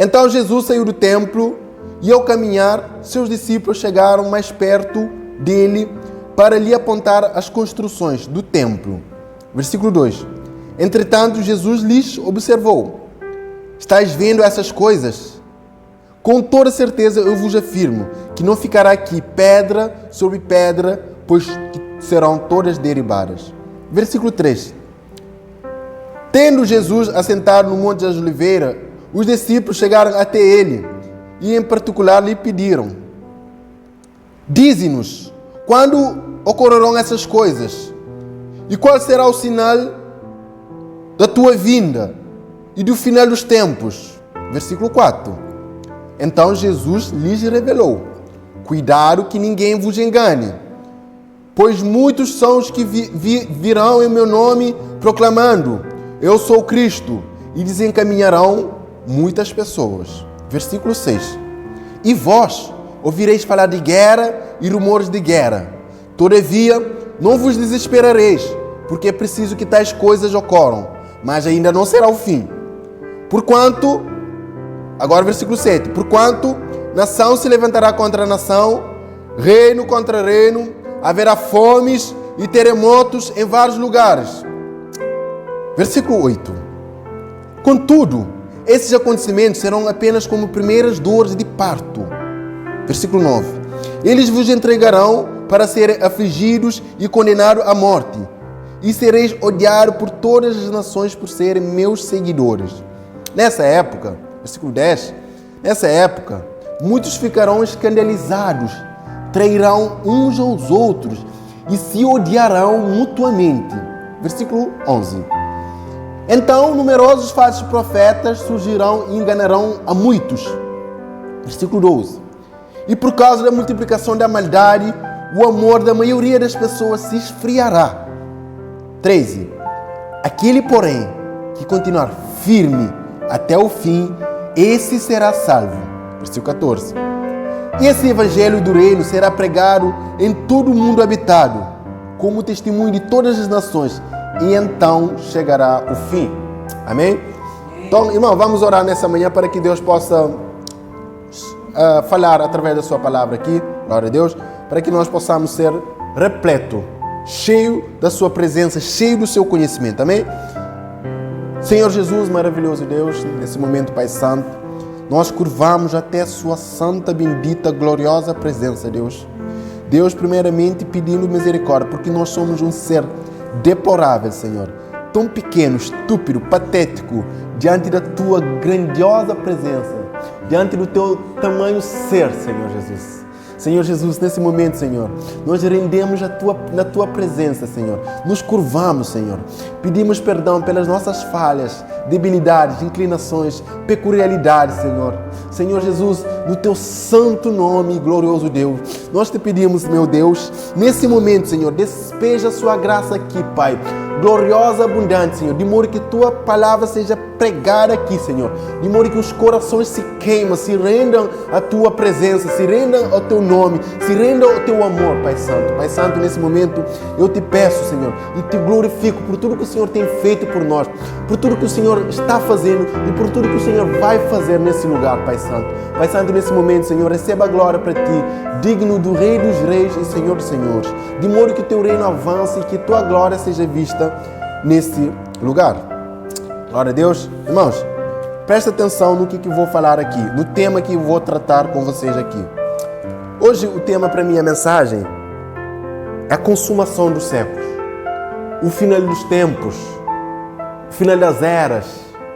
Então Jesus saiu do templo e, ao caminhar, seus discípulos chegaram mais perto dele para lhe apontar as construções do templo. Versículo 2. Entretanto, Jesus lhes observou: estáis vendo essas coisas? Com toda certeza eu vos afirmo que não ficará aqui pedra sobre pedra, pois serão todas derribadas. Versículo 3. Tendo Jesus assentado no Monte das Oliveiras, os discípulos chegaram até ele e, em particular, lhe pediram: dize-nos, quando ocorrerão essas coisas? E qual será o sinal da tua vinda e do final dos tempos? Versículo 4. Então Jesus lhes revelou: cuidado que ninguém vos engane, pois muitos são os que virão em meu nome proclamando: eu sou o Cristo, e desencaminharão muitas pessoas. Versículo 6. E vós ouvireis falar de guerra e rumores de guerra. Todavia, não vos desesperareis, porque é preciso que tais coisas ocorram, mas ainda não será o fim. Porquanto, agora versículo 7, porquanto nação se levantará contra nação, reino contra reino, haverá fomes e terremotos em vários lugares. Versículo 8. Contudo, esses acontecimentos serão apenas como primeiras dores de parto. Versículo 9. Eles vos entregarão para serem afligidos e condenados à morte, e sereis odiados por todas as nações por serem meus seguidores. Nessa época, versículo 10, nessa época, muitos ficarão escandalizados, trairão uns aos outros e se odiarão mutuamente. Versículo 11. Então, numerosos falsos profetas surgirão e enganarão a muitos. Versículo 12. E por causa da multiplicação da maldade, o amor da maioria das pessoas se esfriará. 13. Aquele, porém, que continuar firme até o fim, esse será salvo. Versículo 14. E esse evangelho do reino será pregado em todo o mundo habitado, como testemunho de todas as nações, e então chegará o fim. Amém? Então, irmão, vamos orar nessa manhã para que Deus possa falar através da sua palavra aqui, glória a Deus, para que nós possamos ser repleto, cheio da sua presença, cheio do seu conhecimento. Amém? Senhor Jesus, maravilhoso Deus, nesse momento, Pai Santo, nós curvamos até a sua santa, bendita, gloriosa presença, Deus. Deus, primeiramente, pedindo misericórdia, porque nós somos um ser deplorável, Senhor, tão pequeno, estúpido, patético, diante da tua grandiosa presença, diante do teu tamanho ser, Senhor Jesus. Senhor Jesus, nesse momento, Senhor, nós rendemos na tua presença, Senhor. Nos curvamos, Senhor. Pedimos perdão pelas nossas falhas, debilidades, inclinações, peculiaridades, Senhor. Senhor Jesus, no teu santo nome, glorioso Deus, nós te pedimos, meu Deus, nesse momento, Senhor, despeja a sua graça aqui, Pai, gloriosa, abundante, Senhor, de modo que tua palavra seja pregada aqui, Senhor, de modo que os corações se queimam, se rendam à tua presença, se rendam ao teu nome, se rendam ao teu amor, Pai Santo. Pai Santo, nesse momento, eu te peço, Senhor, e te glorifico por tudo que o Senhor tem feito por nós, por tudo que o Senhor está fazendo e por tudo que o Senhor vai fazer nesse lugar, Pai Santo. Pai Santo, nesse momento, Senhor, receba a glória para ti, digno do Rei dos Reis e Senhor dos Senhores, de modo que o teu reino avance e que tua glória seja vista nesse lugar. Glória a Deus. Irmãos, presta atenção no que vou falar aqui, no tema que vou tratar com vocês aqui. Hoje o tema para minha mensagem é a consumação dos séculos, o final dos tempos, o final das eras,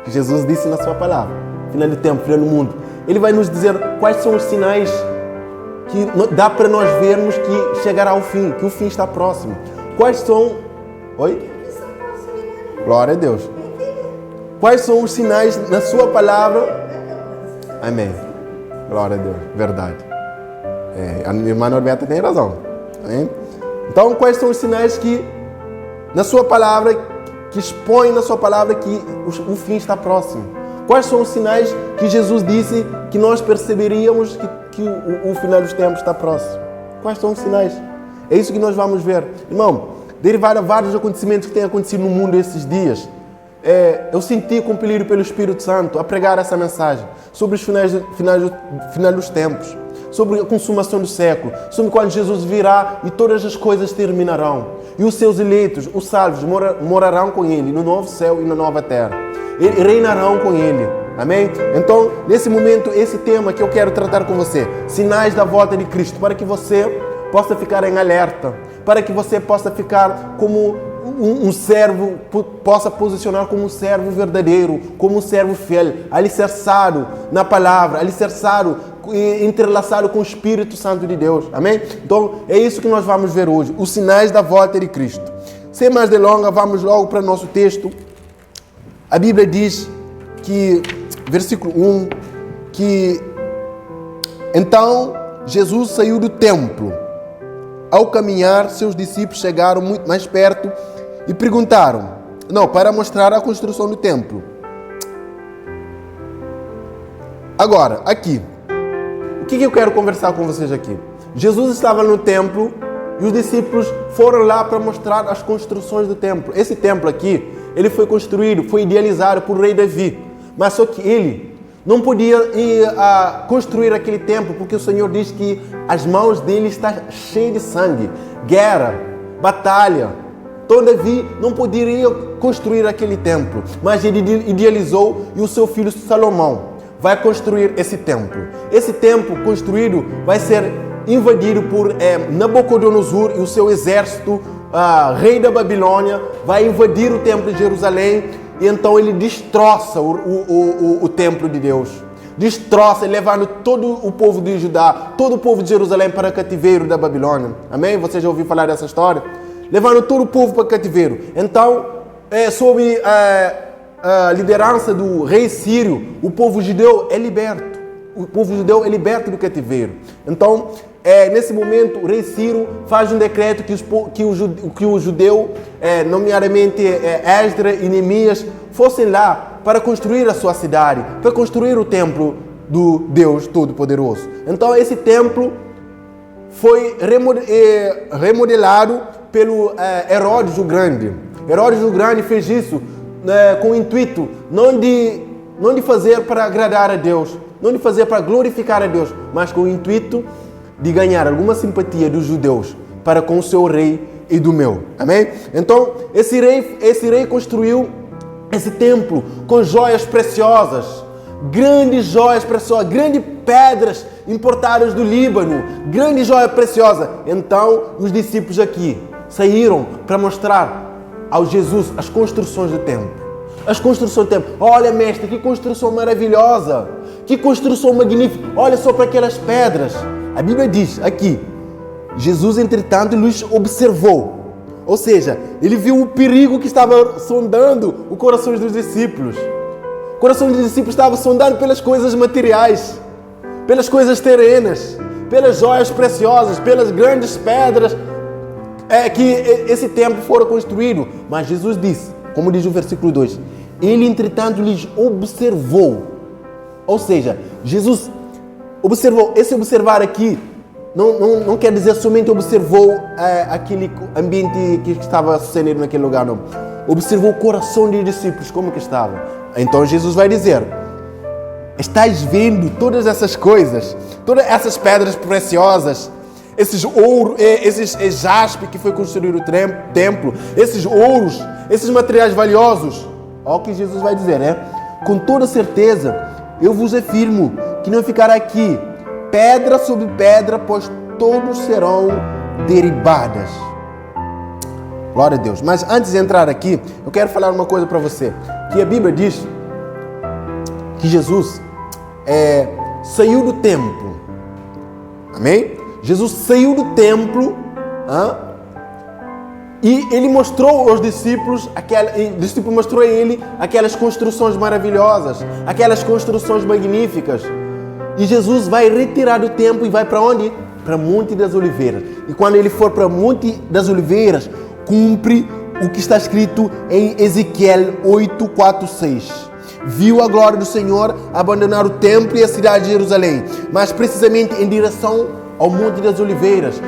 que Jesus disse na sua palavra, final do tempo, final do mundo. Ele vai nos dizer quais são os sinais que dá para nós vermos que chegará ao fim, que o fim está próximo. Quais são... Oi? Glória a Deus. Quais são os sinais na sua palavra? Amém. Glória a Deus. Verdade. A minha irmã Norberta tem razão. Amém? Então, quais são os sinais que na sua palavra, que expõe na sua palavra que o fim está próximo? Quais são os sinais que Jesus disse que nós perceberíamos que o final dos tempos está próximo? Quais são os sinais? É isso que nós vamos ver. Irmão, derivado a vários acontecimentos que têm acontecido no mundo esses dias, eu senti compelido pelo Espírito Santo a pregar essa mensagem sobre os final dos tempos, sobre a consumação do século, sobre quando Jesus virá e todas as coisas terminarão. E os seus eleitos, os salvos, morarão com Ele no novo céu e na nova terra. E reinarão com Ele. Amém? Então, nesse momento, esse tema que eu quero tratar com você, sinais da volta de Cristo, para que você possa ficar em alerta, para que você possa ficar como um servo, possa posicionar como um servo verdadeiro, como um servo fiel, alicerçado na palavra, alicerçado, entrelaçado com o Espírito Santo de Deus. Amém? Então, é isso que nós vamos ver hoje, os sinais da volta de Cristo. Sem mais delongas, vamos logo para o nosso texto. A Bíblia diz que, versículo 1, que então Jesus saiu do templo. Ao caminhar, seus discípulos chegaram muito mais perto e perguntaram, para mostrar a construção do templo. Agora, aqui, o que eu quero conversar com vocês aqui? Jesus estava no templo e os discípulos foram lá para mostrar as construções do templo. Esse templo aqui, ele foi construído, foi idealizado por rei Davi. Mas só que ele não podia construir aquele templo, porque o Senhor diz que as mãos dele estão cheias de sangue, guerra, batalha. Então Davi não poderia construir aquele templo, mas ele idealizou e o seu filho Salomão vai construir esse templo. Esse templo construído vai ser invadido por Nabucodonosor e o seu exército, rei da Babilônia, vai invadir o templo de Jerusalém. E então ele destroça o templo de Deus. Destroça, levando todo o povo de Judá, todo o povo de Jerusalém para o cativeiro da Babilônia. Amém? Você já ouviu falar dessa história? Levando todo o povo para o cativeiro. Então, sob a liderança do rei Sírio, o povo judeu é liberto. O povo judeu é liberto do cativeiro. Então, nesse momento, o rei Ciro faz um decreto que o judeu, nomeadamente Esdras e Neemias, fossem lá para construir a sua cidade, para construir o templo do Deus Todo-Poderoso. Então, esse templo foi remodelado pelo Herodes o Grande. Herodes o Grande fez isso com o intuito não de fazer para agradar a Deus, não de fazer para glorificar a Deus, mas com o intuito de ganhar alguma simpatia dos judeus para com o seu rei e do meu. Amém? Então, esse rei construiu esse templo com joias preciosas, grandes joias preciosas, grandes pedras importadas do Líbano, grande joia preciosa. Então, os discípulos aqui saíram para mostrar ao Jesus as construções do templo. As construções do templo. Olha, mestre, que construção maravilhosa, que construção magnífica. Olha só para aquelas pedras. A Bíblia diz aqui, Jesus, entretanto, lhes observou. Ou seja, ele viu o perigo que estava sondando o coração dos discípulos. O coração dos discípulos estava sondado pelas coisas materiais, pelas coisas terrenas, pelas joias preciosas, pelas grandes pedras que esse templo fora construído. Mas Jesus disse, como diz o versículo 2, ele, entretanto, lhes observou. Ou seja, Jesus observou. Esse observar aqui não quer dizer somente observou aquele ambiente que estava sucedendo naquele lugar, não. Observou o coração dos discípulos, como que estava. Então Jesus vai dizer, estáis vendo todas essas coisas, todas essas pedras preciosas, esses ouro, esses jaspe que foi construído o templo, esses ouros, esses materiais valiosos. Olha o que Jesus vai dizer, né? Com toda certeza, eu vos afirmo que não ficará aqui pedra sobre pedra, pois todos serão derribadas. Glória a Deus. Mas antes de entrar aqui, eu quero falar uma coisa para você. Que a Bíblia diz que Jesus saiu do templo. Amém? Jesus saiu do templo e ele mostrou aos discípulos, o discípulo mostrou a ele aquelas construções maravilhosas, aquelas construções magníficas. E Jesus vai retirar do templo e vai para onde? Para Monte das Oliveiras. E quando ele for para Monte das Oliveiras, cumpre o que está escrito em Ezequiel 8, 4, 6. Viu a glória do Senhor abandonar o templo e a cidade de Jerusalém, mas precisamente em direção ao Monte das Oliveiras.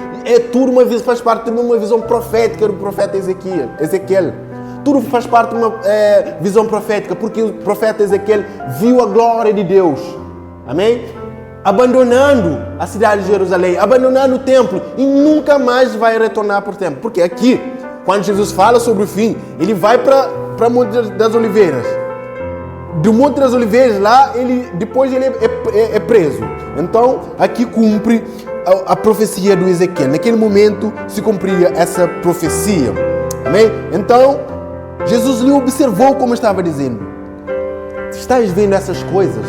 Tudo faz parte de uma visão profética do profeta Ezequiel. tudo faz parte de uma visão profética, porque o profeta Ezequiel viu a glória de Deus. Amém? Abandonando a cidade de Jerusalém, abandonando o templo, e nunca mais vai retornar para o templo. Porque aqui, quando Jesus fala sobre o fim, ele vai para Monte das Oliveiras. Do Monte das Oliveiras, lá, depois ele é preso. Então, aqui cumpre a profecia do Ezequiel. Naquele momento se cumpria essa profecia. Amém? Então, Jesus lhe observou como estava dizendo. Estás vendo essas coisas?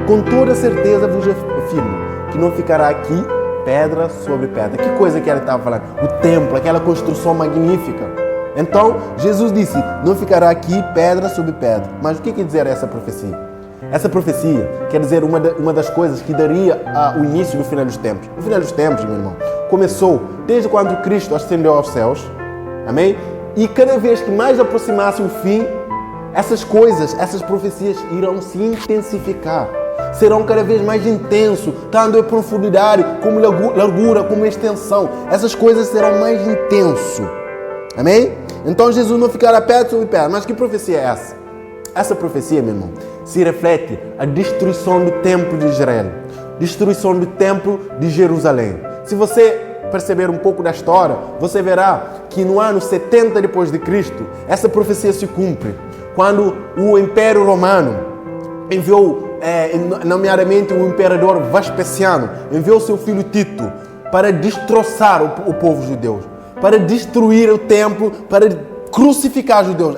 Com toda certeza vos afirmo que não ficará aqui pedra sobre pedra. Que coisa que ele estava falando? O templo, aquela construção magnífica. Então, Jesus disse, não ficará aqui pedra sobre pedra. Mas o que quer dizer essa profecia? Essa profecia quer dizer uma das coisas que daria o início do final dos tempos. O final dos tempos, meu irmão, começou desde quando Cristo ascendeu aos céus. Amém? E cada vez que mais aproximasse o fim, essas coisas, essas profecias irão se intensificar. Serão cada vez mais intenso, tanto em profundidade, como largura, como extensão. Essas coisas serão mais intenso. Amém? Então Jesus não ficará pedra sobre pedra. Mas que profecia é essa? Essa profecia, meu irmão, se reflete a destruição do templo de Israel, destruição do templo de Jerusalém. Se você perceber um pouco da história, você verá que no ano 70 depois de Cristo, essa profecia se cumpre. Quando o Império Romano enviou, nomeadamente o imperador Vespasiano, enviou seu filho Tito para destroçar o povo judeu, para destruir o templo, para crucificar os judeus.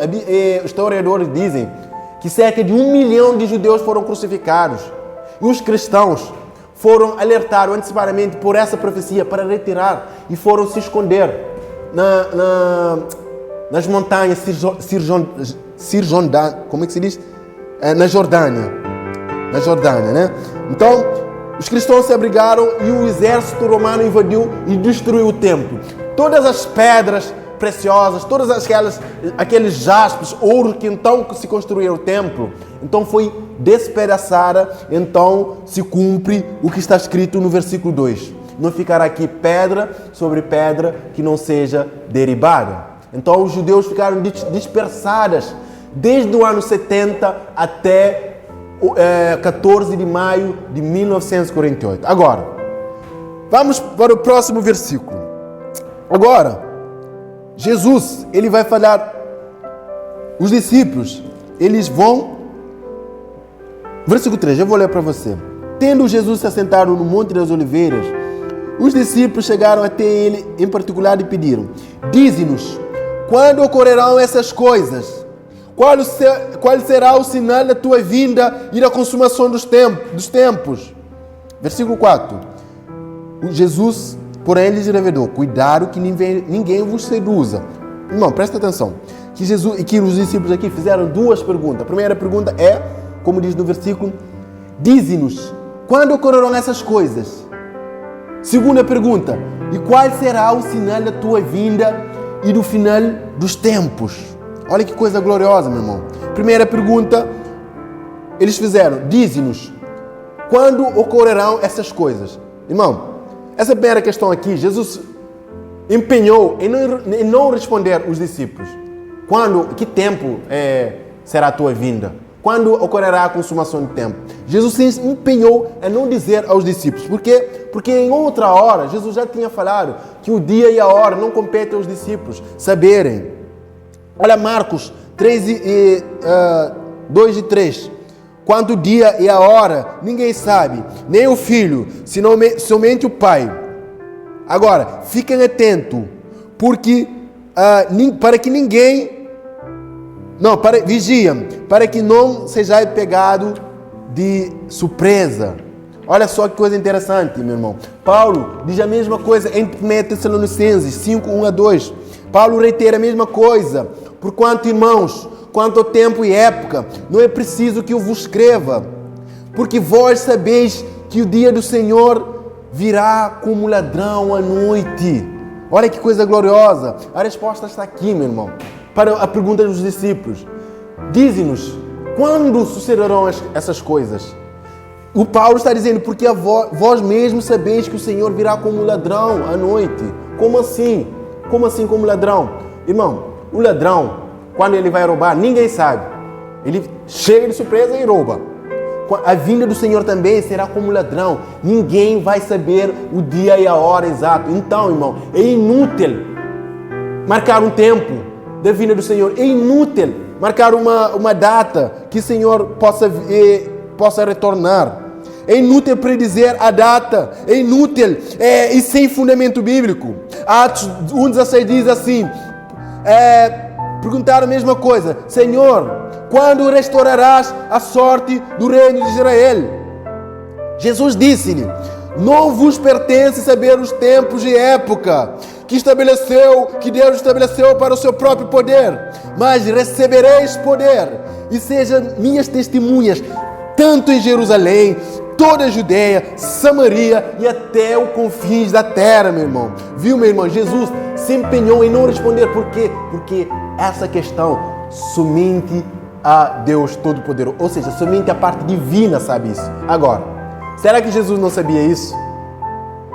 Historiadores dizem que cerca de 1 milhão de judeus foram crucificados. E os cristãos foram alertados antecipadamente por essa profecia para retirar e foram se esconder nas montanhas como é que se diz? Na Jordânia, né? Então, os cristãos se abrigaram e o exército romano invadiu e destruiu o templo. Todas as pedras preciosas, todas aqueles jaspes, ouro que então se construiu o templo, então foi despedaçada. Então se cumpre o que está escrito no versículo 2. Não ficará aqui pedra sobre pedra que não seja derribada. Então os judeus ficaram dispersados desde o ano 70 até 14 de maio de 1948. Agora, vamos para o próximo versículo. Agora, Jesus, ele vai falar, os discípulos, eles vão, versículo 3, eu vou ler para você. Tendo Jesus se assentado no Monte das Oliveiras, os discípulos chegaram até ele em particular e pediram: dize-nos, quando ocorrerão essas coisas? Qual será o sinal da tua vinda e da consumação dos tempos? Versículo 4. Jesus, porém, lhes revelou: cuidado que ninguém vos seduza. Irmão, presta atenção. Que os discípulos aqui fizeram duas perguntas. A primeira pergunta é, como diz no versículo, dize-nos, quando ocorrerão essas coisas? Segunda pergunta, e qual será o sinal da tua vinda e do final dos tempos? Olha que coisa gloriosa, meu irmão. Primeira pergunta, eles fizeram, dize-nos, quando ocorrerão essas coisas? Irmão, essa primeira questão aqui, Jesus empenhou em não responder os discípulos. Que tempo será a tua vinda? Quando ocorrerá a consumação do tempo? Jesus se empenhou em não dizer aos discípulos. Por quê? Porque em outra hora, Jesus já tinha falado que o dia e a hora não competem aos discípulos saberem. Olha Marcos 2 e 3. Quanto o dia e a hora, ninguém sabe, nem o Filho, senão somente o Pai. Agora, fiquem atentos, porque vigiem, para que não sejais pegado de surpresa. Olha só que coisa interessante, meu irmão. Paulo diz a mesma coisa em 1 Tessalonicenses 5, 1 a 2. Paulo reitera a mesma coisa. Porquanto, irmãos, quanto ao tempo e época, não é preciso que eu vos escreva, porque vós sabeis que o dia do Senhor virá como ladrão à noite. Olha que coisa gloriosa. A resposta está aqui, meu irmão, para a pergunta dos discípulos. Dize-nos, quando sucederão essas coisas? O Paulo está dizendo, porque vós mesmos sabeis que o Senhor virá como ladrão à noite. Como assim? Como assim como ladrão? Irmão, o ladrão, quando ele vai roubar, ninguém sabe. Ele chega de surpresa e rouba. A vinda do Senhor também será como ladrão. Ninguém vai saber o dia e a hora exato. Então, irmão, é inútil marcar um tempo da vinda do Senhor. É inútil marcar uma data que o Senhor possa retornar. É inútil predizer a data. É inútil e sem fundamento bíblico. Atos 1,16 diz assim, perguntaram a mesma coisa. Senhor, quando restaurarás a sorte do reino de Israel? Jesus disse-lhe, não vos pertence saber os tempos e época que Deus estabeleceu para o seu próprio poder, mas recebereis poder e sejam minhas testemunhas, tanto em Jerusalém, toda a Judeia, Samaria e até os confins da terra, meu irmão. Viu, meu irmão? Jesus se empenhou em não responder. Por quê? Porque essa questão somente a Deus Todo-Poderoso, ou seja, somente a parte divina sabe isso. Agora, será que Jesus não sabia isso?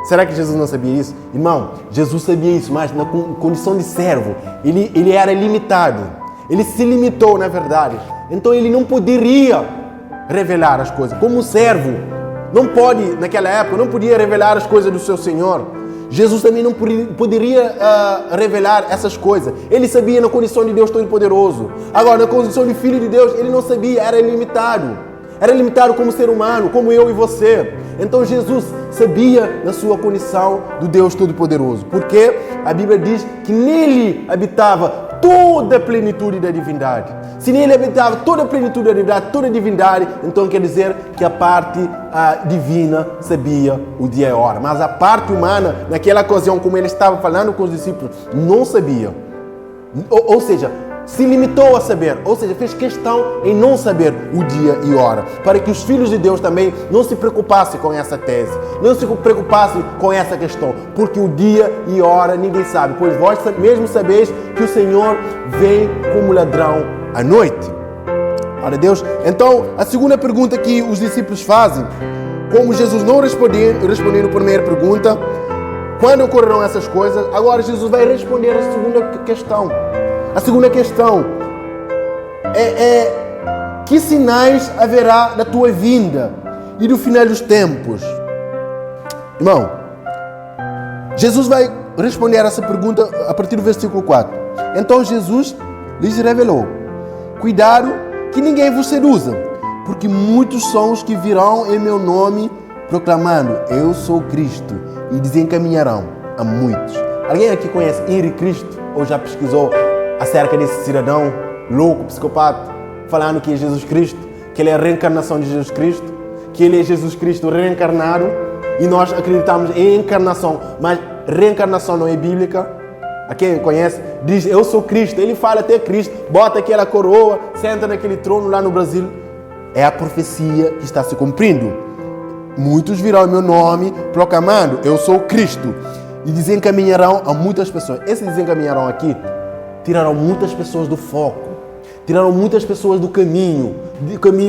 Será que Jesus não sabia isso? Irmão, Jesus sabia isso, mas na condição de servo, ele era limitado. Ele se limitou, na verdade. Então ele não poderia revelar as coisas. Como servo, naquela época, não podia revelar as coisas do seu Senhor. Jesus também não poderia revelar essas coisas. Ele sabia na condição de Deus Todo-Poderoso. Agora, na condição de Filho de Deus, ele não sabia, era limitado. Era limitado como ser humano, como eu e você. Então Jesus sabia na sua condição do Deus Todo-Poderoso. Porque a Bíblia diz que nele habitava toda a plenitude da divindade. Se nele habitava toda a plenitude da divindade, toda a divindade, então quer dizer que a parte divina sabia o dia e a hora. Mas a parte humana, naquela ocasião, como ele estava falando com os discípulos, não sabia. Ou seja, se limitou a saber, ou seja, fez questão em não saber o dia e hora, para que os filhos de Deus também não se preocupassem com essa tese, não se preocupassem com essa questão, porque o dia e hora ninguém sabe, pois vós mesmo sabeis que o Senhor vem como ladrão à noite. Glória a Deus. Então, a segunda pergunta que os discípulos fazem, como Jesus não respondeu a primeira pergunta, quando ocorrerão essas coisas, agora Jesus vai responder a segunda questão. A segunda questão é que sinais haverá da tua vinda e do final dos tempos? Irmão, Jesus vai responder essa pergunta a partir do versículo 4. Então Jesus lhes revelou: cuidado que ninguém vos seduza, porque muitos são os que virão em meu nome proclamando, eu sou Cristo, e desencaminharão a muitos. Alguém aqui conhece Henri Cristo ou já pesquisou acerca desse cidadão louco, psicopata, falando que é Jesus Cristo, que ele é a reencarnação de Jesus Cristo, que ele é Jesus Cristo reencarnado, e nós acreditamos em encarnação, mas reencarnação não é bíblica. A quem conhece, diz, eu sou Cristo. Ele fala até Cristo, bota aquela coroa, senta naquele trono lá no Brasil. É a profecia que está se cumprindo. Muitos virão em meu nome proclamando, eu sou Cristo, e desencaminharão a muitas pessoas. Esse desencaminharão aqui tirarão muitas pessoas do foco, tirarão muitas pessoas do caminho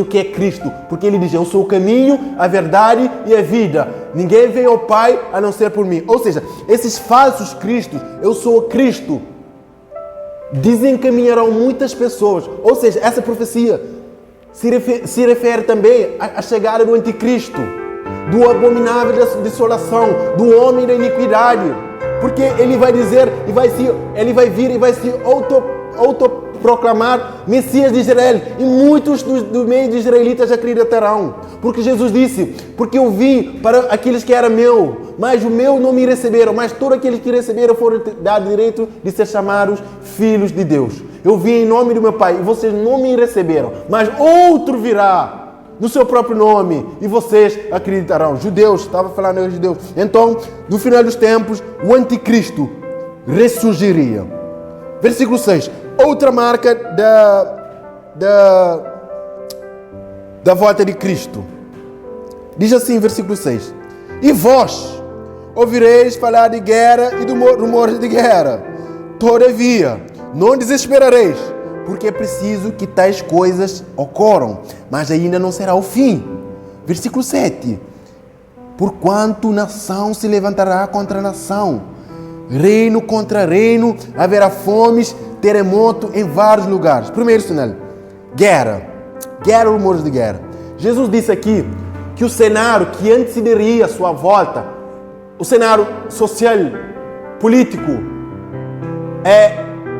que é Cristo, porque ele diz, eu sou o caminho, a verdade e a vida, ninguém vem ao Pai a não ser por mim. Ou seja, esses falsos Cristos, eu sou o Cristo, desencaminharão muitas pessoas. Ou seja, essa profecia se refere também à chegada do anticristo, do abominável da dissolação, do homem da iniquidade. Porque ele vai dizer, ele vai vir e vai se autoproclamar Messias de Israel. E muitos do meio de israelitas acreditarão. Porque Jesus disse, porque eu vim para aqueles que eram meu, mas o meu não me receberam. Mas todos aqueles que receberam foram dados direito de ser chamados filhos de Deus. Eu vim em nome do meu Pai e vocês não me receberam. Mas outro virá no seu próprio nome, e vocês acreditarão. Judeus, estava falando aos judeus. Então, no final dos tempos, o anticristo ressurgiria. Versículo 6. Outra marca da volta de Cristo. Diz assim, versículo 6. E vós ouvireis falar de guerra e do rumor de guerra. Todavia, não desesperareis, porque é preciso que tais coisas ocorram, mas ainda não será o fim. Versículo 7. Porquanto nação se levantará contra nação, reino contra reino, haverá fomes, terremoto em vários lugares. Primeiro sinal, guerra, rumores de guerra. Jesus disse aqui que o cenário que antecederia a sua volta, o cenário social, político,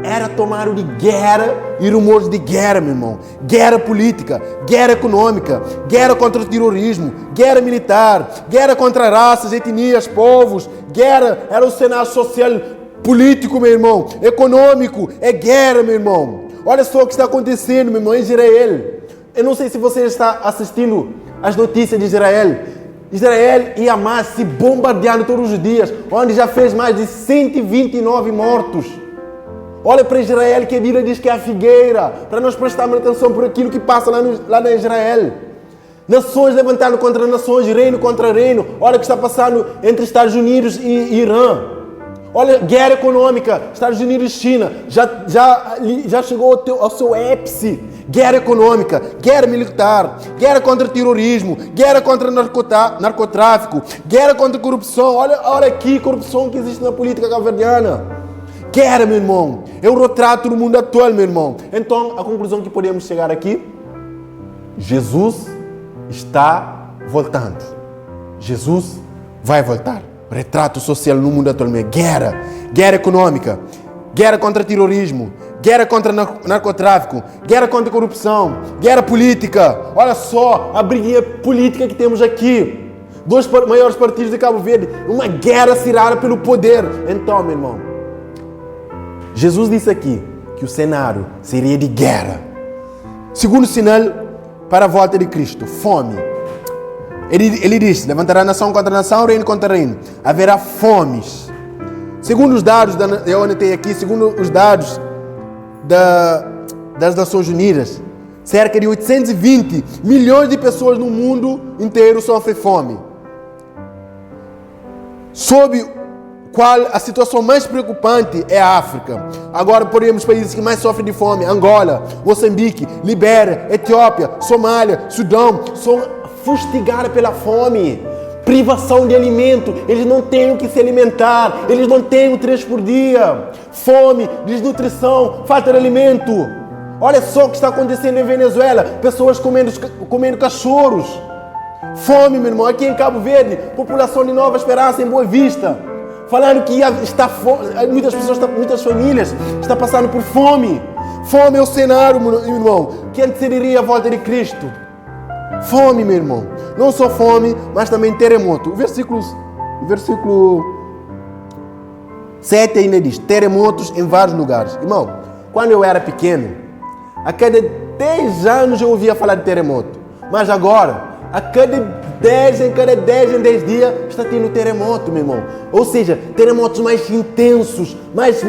era tomado de guerra e rumores de guerra, meu irmão. Guerra política, guerra econômica, guerra contra o terrorismo, guerra militar, guerra contra raças, etnias, povos. Guerra era o cenário social, político, meu irmão. Econômico, é guerra, meu irmão. Olha só o que está acontecendo, meu irmão, em Israel. Eu não sei se você está assistindo as notícias de Israel. Israel e Hamas se bombardeando todos os dias, onde já fez mais de 129 mortos. Olha para Israel, que a Bíblia diz que é a figueira, para nós prestarmos atenção por aquilo que passa lá na Israel. Nações levantando contra nações, reino contra reino. Olha o que está passando entre Estados Unidos e Irã. Olha, guerra econômica, Estados Unidos e China, já chegou ao seu ápice. Guerra econômica, guerra militar, guerra contra o terrorismo, guerra contra o narcotráfico, guerra contra a corrupção. Olha aqui a corrupção que existe na política cabo-verdiana. Guerra, meu irmão, é o retrato do mundo atual, meu irmão. Então, a conclusão que podemos chegar aqui, Jesus está voltando. Jesus vai voltar. Retrato social no mundo atual, guerra econômica, guerra contra terrorismo, guerra contra narcotráfico, guerra contra corrupção, guerra política. Olha só a briga política que temos aqui. 2 maiores partidos de Cabo Verde, uma guerra acirrada pelo poder. Então, meu irmão, Jesus disse aqui que o cenário seria de guerra. Segundo sinal para a volta de Cristo, fome. Ele diz, levantará nação contra nação, reino contra reino. Haverá fomes. Segundo os dados, eu anotei aqui, segundo os dados das Nações Unidas, cerca de 820 milhões de pessoas no mundo inteiro sofrem fome. Sob qual a situação mais preocupante é a África. Agora podemos países que mais sofrem de fome: Angola, Moçambique, Libéria, Etiópia, Somália, Sudão, são fustigados pela fome. Privação de alimento, eles não têm o que se alimentar, eles não têm o 3 por dia. Fome, desnutrição, falta de alimento. Olha só o que está acontecendo em Venezuela, pessoas comendo cachorros. Fome, meu irmão, aqui em Cabo Verde, população de Nova Esperança, em Boa Vista, falando que muitas famílias estão passando por fome. Fome é o cenário, meu irmão, que antecederia a volta de Cristo. Fome, meu irmão. Não só fome, mas também terremoto. O versículo 7 ainda diz: terremotos em vários lugares. Irmão, quando eu era pequeno, a cada 10 anos eu ouvia falar de terremoto. Mas agora, a cada 10 em 10 dias, está tendo terremoto, meu irmão. Ou seja, terremotos mais intensos, mais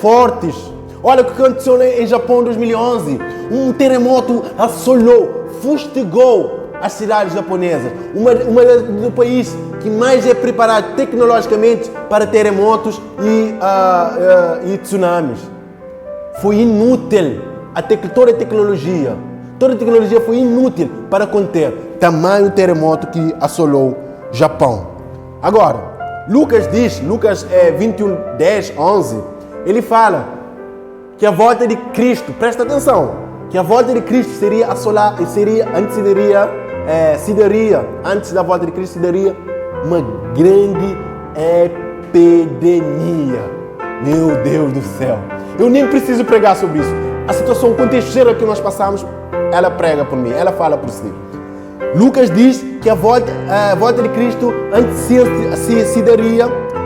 fortes. Olha o que aconteceu em Japão em 2011. Um terremoto assolou, fustigou as cidades japonesas. Uma do país que mais é preparado tecnologicamente para terremotos e tsunamis. Foi inútil toda a tecnologia. Toda a tecnologia foi inútil para conter tamanho terremoto que assolou o Japão. Agora, Lucas 21, 10, 11, ele fala que a volta de Cristo, presta atenção, que a volta de Cristo antes da volta de Cristo, seria uma grande epidemia. Meu Deus do céu. Eu nem preciso pregar sobre isso. A situação contextual que nós passamos, ela prega por mim, ela fala por si. Lucas diz que a volta de Cristo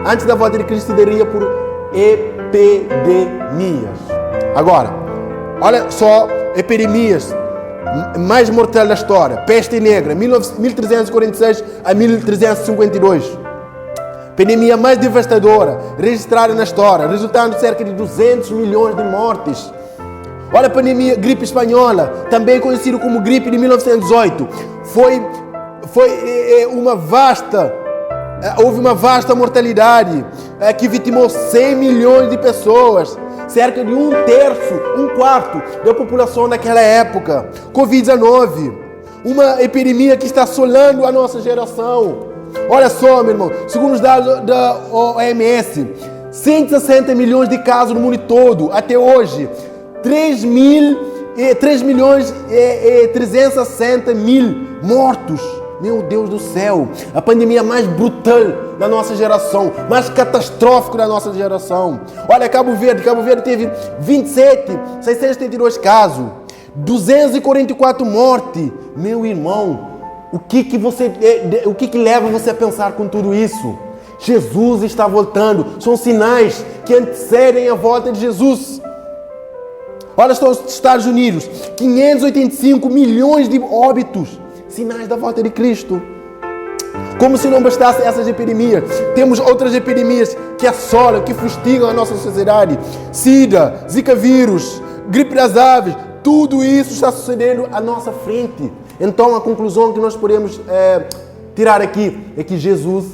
antes da volta de Cristo se daria por epidemias. Agora, olha só, epidemias mais mortal da história. Peste negra, 1346 a 1352. Epidemia mais devastadora registrada na história, resultando em cerca de 200 milhões de mortes. Olha a pandemia, gripe espanhola, também conhecida como gripe de 1918. Houve uma vasta mortalidade que vitimou 100 milhões de pessoas, cerca de 1/4 da população daquela época. Covid-19, uma epidemia que está assolando a nossa geração. Olha só, meu irmão, segundo os dados da OMS, 160 milhões de casos no mundo todo, até hoje. 3 milhões e 360 mil mortos. Meu Deus do céu, a pandemia mais brutal da nossa geração, mais catastrófica da nossa geração. Olha, Cabo Verde teve 672 casos, 244 mortes. Meu irmão, o que leva você a pensar com tudo isso? Jesus está voltando, são sinais que antecedem a volta de Jesus. Olha só os Estados Unidos, 585 milhões de óbitos. Sinais da volta de Cristo. Como se não bastasse essas epidemias, temos outras epidemias que assolam, que fustigam a nossa sociedade. SIDA, Zika vírus, gripe das aves, tudo isso está sucedendo à nossa frente. Então a conclusão que nós podemos tirar aqui é que Jesus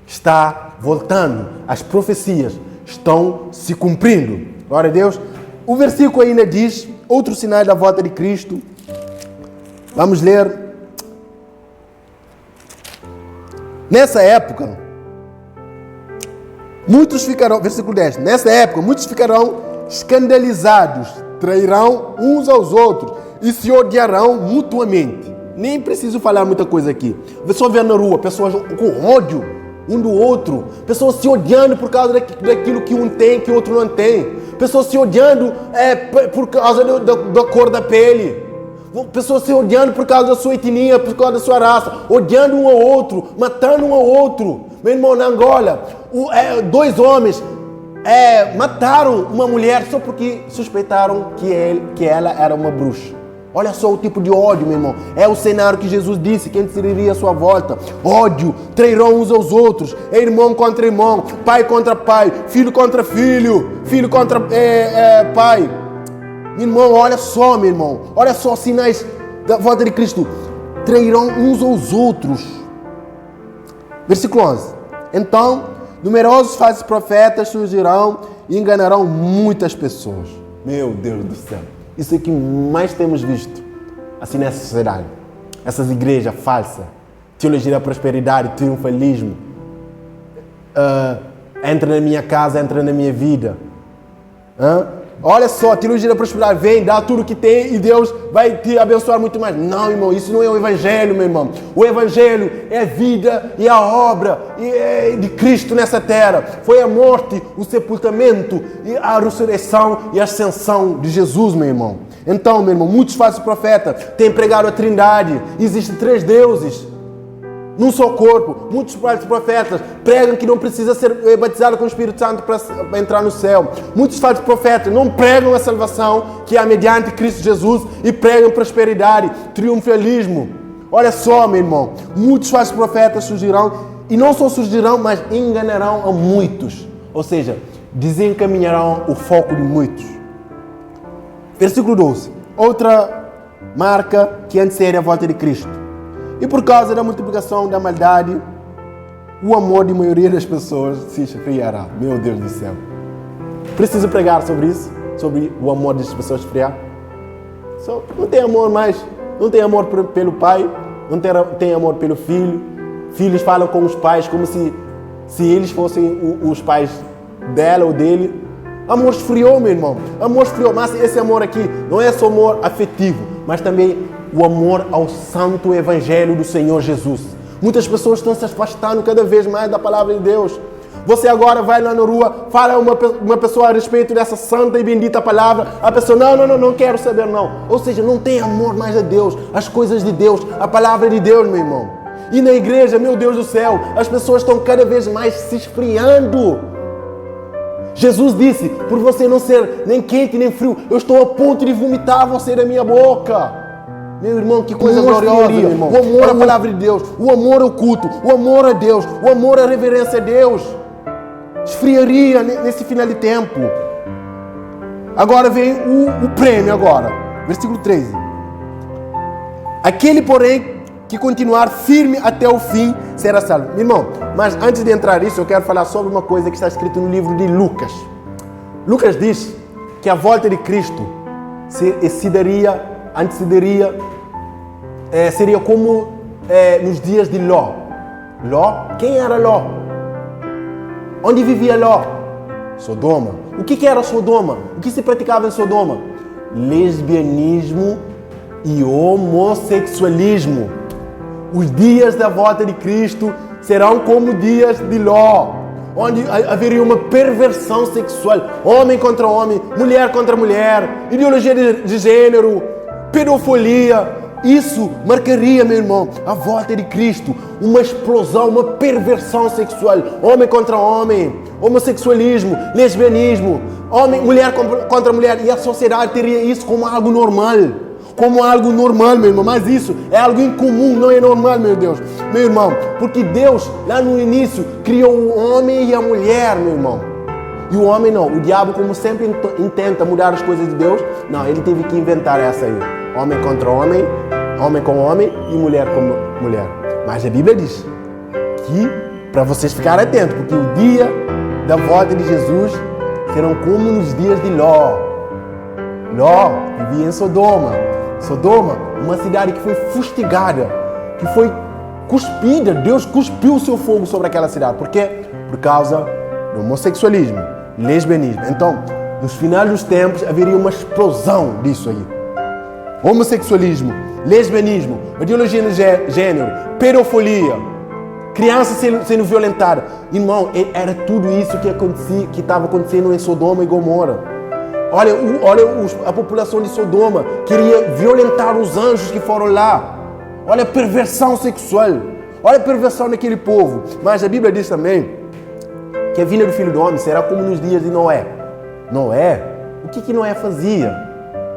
está voltando. As profecias estão se cumprindo. Glória a Deus. O versículo ainda diz, outros sinais da volta de Cristo. Vamos ler. Nessa época, muitos ficarão, versículo 10, nessa época, muitos ficarão escandalizados, trairão uns aos outros e se odiarão mutuamente. Nem preciso falar muita coisa aqui. Você só vê na rua, pessoas com ódio um do outro, pessoas se odiando por causa daquilo que um tem, que o outro não tem. Pessoas se odiando por causa da cor da pele. Pessoas se odiando por causa da sua etnia, por causa da sua raça, odiando um ao outro, matando um ao outro. Meu irmão, na Angola, 2 homens mataram uma mulher só porque suspeitaram que ela era uma bruxa. Olha só o tipo de ódio, meu irmão. É o cenário que Jesus disse que antecederia a sua volta. Ódio, trairão uns aos outros, irmão contra irmão, pai contra pai, filho contra filho, filho contra pai. Meu irmão, olha só, meu irmão. Olha só, sinais da volta de Cristo. Trairão uns aos outros. Versículo 11. Então, numerosos falsos profetas surgirão e enganarão muitas pessoas. Meu Deus do céu. Isso é o que mais temos visto, assim, nessa sociedade. Essas igrejas falsas. Teologia da prosperidade, triunfalismo. Entra na minha casa, entra na minha vida. Olha só, teologia da prosperidade, vem, dá tudo que tem e Deus vai te abençoar muito mais. Não, irmão, isso não é o Evangelho, meu irmão. O Evangelho é a vida e a obra de Cristo nessa terra. Foi a morte, o sepultamento, e a ressurreição e a ascensão de Jesus, meu irmão. Então, meu irmão, muitos falsos profetas têm pregado a Trindade. Existem 3 deuses num só corpo. Muitos falsos profetas pregam que não precisa ser batizado com o Espírito Santo para entrar no céu. Muitos falsos profetas não pregam a salvação que é mediante Cristo Jesus e pregam prosperidade, triunfalismo. Olha só, meu irmão, muitos falsos profetas surgirão e não só surgirão, mas enganarão a muitos. Ou seja, desencaminharão o foco de muitos. Versículo 12. Outra marca que antecede a volta de Cristo. E por causa da multiplicação da maldade, o amor de maioria das pessoas se esfriará. Meu Deus do céu. Preciso pregar sobre isso? Sobre o amor das pessoas esfriar? Não tem amor mais. Não tem amor pelo pai. Não tem amor pelo filho. Filhos falam com os pais como se eles fossem os pais dela ou dele. Amor esfriou, meu irmão. Amor esfriou. Mas esse amor aqui não é só amor afetivo, mas também o amor ao santo evangelho do Senhor Jesus. Muitas pessoas estão se afastando cada vez mais da palavra de Deus. Você agora vai lá na rua, fala uma pessoa a respeito dessa santa e bendita palavra, a pessoa, não quero saber não. Ou seja, não tem amor mais a Deus, as coisas de Deus, a palavra de Deus, meu irmão. E na igreja, meu Deus do céu, as pessoas estão cada vez mais se esfriando. Jesus disse, por você não ser nem quente nem frio, eu estou a ponto de vomitar você da minha boca. Meu irmão, que coisa gloriosa, meu irmão. O amor à palavra de Deus, o amor ao culto, o amor a Deus, o amor à reverência a Deus. Esfriaria nesse final de tempo. Agora vem o prêmio agora. Versículo 13. Aquele, porém, que continuar firme até o fim, será salvo. Meu irmão, mas antes de entrar nisso, eu quero falar sobre uma coisa que está escrita no livro de Lucas. Lucas diz que a volta de Cristo antecederia, seria como nos dias de Ló. Ló? Quem era Ló? Onde vivia Ló? Sodoma. O que era Sodoma? O que se praticava em Sodoma? Lesbianismo e homossexualismo. Os dias da volta de Cristo serão como dias de Ló, onde haveria uma perversão sexual, homem contra homem, mulher contra mulher, ideologia de gênero, pedofilia. Isso marcaria, meu irmão, a volta de Cristo, uma explosão, uma perversão sexual, homem contra homem, homossexualismo, lesbianismo, mulher contra mulher, e a sociedade teria isso como algo normal. Como algo normal, meu irmão, mas isso é algo incomum, não é normal, meu Deus, meu irmão, porque Deus, lá no início, criou o homem e a mulher, meu irmão, e o homem não, o diabo, como sempre intenta mudar as coisas de Deus, não, ele teve que inventar essa aí, homem contra homem, homem com homem e mulher com mulher, mas a Bíblia diz que, para vocês ficarem atentos, porque o dia da volta de Jesus serão como nos dias de Ló. Ló vivia em Sodoma, uma cidade que foi fustigada, que foi cuspida. Deus cuspiu o seu fogo sobre aquela cidade. Por quê? Por causa do homossexualismo, lesbianismo. Então, nos finais dos tempos, haveria uma explosão disso aí. Homossexualismo, lesbianismo, ideologia de gênero, pedofilia, crianças sendo violentadas. Irmão, era tudo isso que estava acontecendo em Sodoma e Gomorra. Olha a população de Sodoma queria violentar os anjos que foram lá. Olha a perversão sexual. Olha a perversão daquele povo. Mas a Bíblia diz também que a vinda do Filho do Homem será como nos dias de Noé. Noé? O que Noé fazia?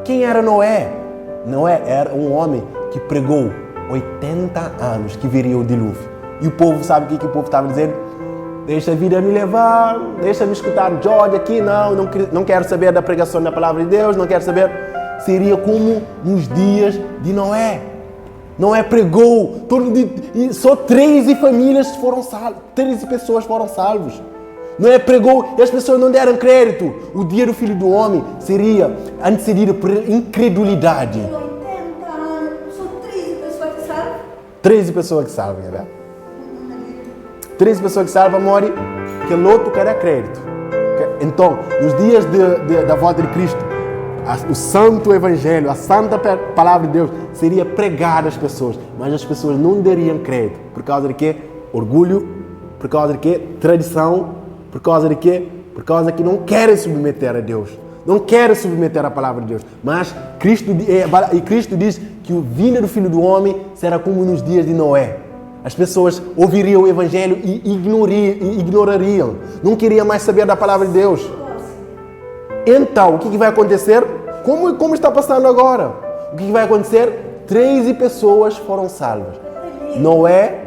Quem era Noé? Noé era um homem que pregou 80 anos que viria o dilúvio. E o povo, sabe o que o povo estava dizendo? Deixa a vida me levar, deixa-me escutar George aqui, não quero saber da pregação da palavra de Deus, não quero saber. Seria como nos dias de Noé. Noé pregou, e só 13 famílias foram salvas, 13 pessoas foram salvas. Noé pregou e as pessoas não deram crédito. O dia do Filho do Homem seria antecedido por incredulidade. 80 anos, são 13 pessoas que salvam? 13 pessoas que salvam, é verdade? 13 pessoas que salvam, morre, que o outro quer crédito. Então, nos dias da volta de Cristo, o santo evangelho, a santa palavra de Deus seria pregada às pessoas, mas as pessoas não dariam crédito. Por causa de quê? Orgulho. Por causa de quê? Tradição. Por causa de quê? Por causa que não querem submeter a Deus. Não querem submeter a palavra de Deus. Mas Cristo diz que o vinda do Filho do Homem será como nos dias de Noé. As pessoas ouviriam o Evangelho e ignorariam. Não queriam mais saber da palavra de Deus. Então, o que vai acontecer? Como está passando agora? O que vai acontecer? 13 pessoas foram salvas. Noé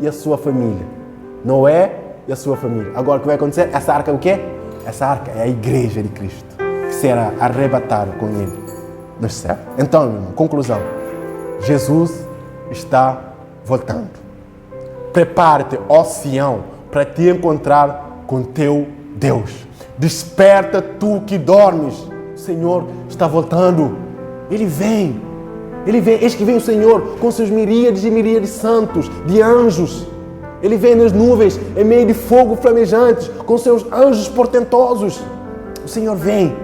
e a sua família. Noé e a sua família. Agora, o que vai acontecer? Essa arca é o quê? Essa arca é a igreja de Cristo, que será arrebatada com ele no céu. Então, meu irmão, conclusão. Jesus está voltando. Prepara-te, ó Sião, para te encontrar com teu Deus. Desperta tu que dormes. O Senhor está voltando. Ele vem. Eis que vem o Senhor com seus miríades e miríades de santos, de anjos. Ele vem nas nuvens, em meio de fogo flamejante, com seus anjos portentosos. O Senhor vem.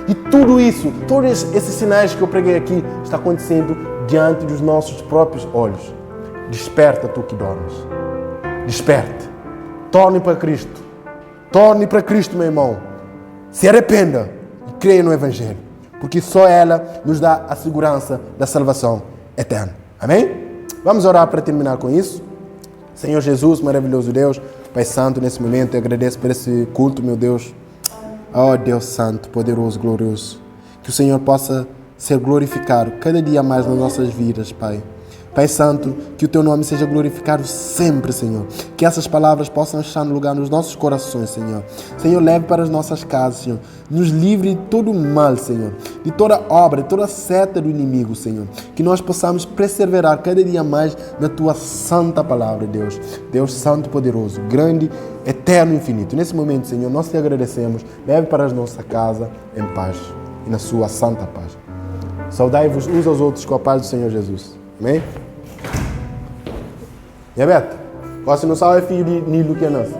E tudo isso, todos esses sinais que eu preguei aqui, está acontecendo diante dos nossos próprios olhos. Desperta tu que dormes. Desperte. Torne para Cristo. Torne para Cristo, meu irmão. Se arrependa e creia no Evangelho. Porque só ela nos dá a segurança da salvação eterna. Amém? Vamos orar para terminar com isso. Senhor Jesus, maravilhoso Deus, Pai Santo, nesse momento eu agradeço por esse culto, meu Deus. Oh Deus Santo, poderoso, glorioso. Que o Senhor possa ser glorificado cada dia mais nas nossas vidas, Pai. Pai Santo, que o Teu nome seja glorificado sempre, Senhor. Que essas palavras possam estar no lugar nos nossos corações, Senhor. Senhor, leve para as nossas casas, Senhor. Nos livre de todo o mal, Senhor. De toda obra, de toda seta do inimigo, Senhor. Que nós possamos perseverar cada dia mais na Tua santa palavra, Deus. Deus Santo e poderoso, grande, eterno e infinito. Nesse momento, Senhor, nós Te agradecemos. Leve para a nossa casa em paz e na Sua santa paz. Saudai-vos uns aos outros com a paz do Senhor Jesus. Amém? E Beto, você não sabe, é filho de Nilo que é nosso.